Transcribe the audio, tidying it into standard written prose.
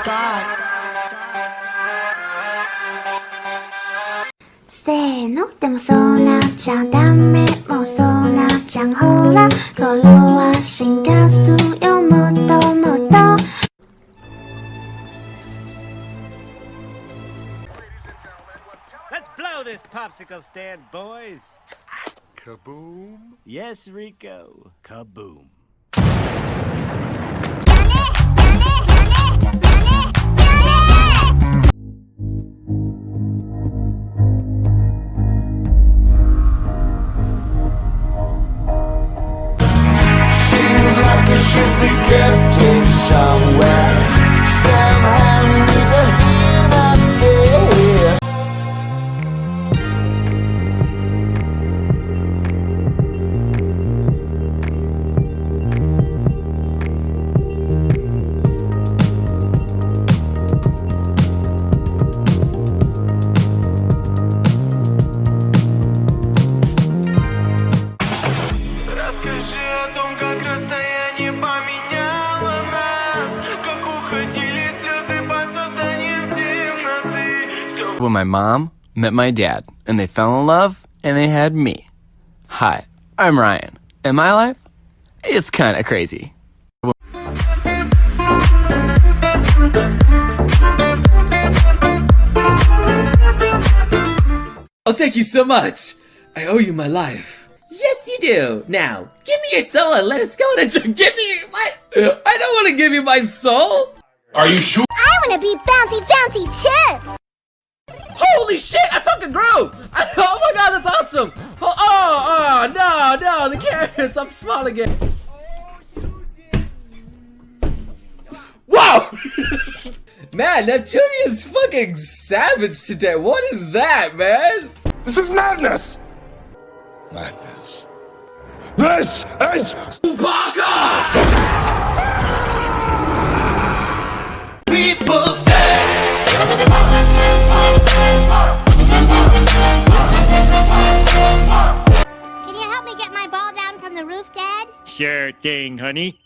god. せーの、でもそうなっちゃダメ、もうそうなっちゃう、ほら頃は進化するよ、もっともっと。 Let's blow this popsicle stand, boys. Kaboom! Yes, Rico. Kaboom. Seems like it should be getting somewhere. Somehow neither here nor there. Расскажи о том, как расстояние поменяло нас, как уходили слезы под созданием темноты. When my mom met my dad, and they fell in love, and they had me. Hi, I'm Ryan, and my life, it's kinda crazy. Oh, thank you so much! I owe you my life. Yes, you do! Now, give me your soul and let us go on a trip. Give me my... I don't want to give you my soul! Are you sure? I wanna be bouncy bouncy too! Holy shit, I fucking grew! Oh my god, that's awesome! Oh, no, the carrots, I'm small again. Whoa! Man, Neptunia's fucking savage today. What is that, man? This is madness! Madness. This is Baka! people say. Can you help me get my ball down from the roof, Dad? Sure thing, honey.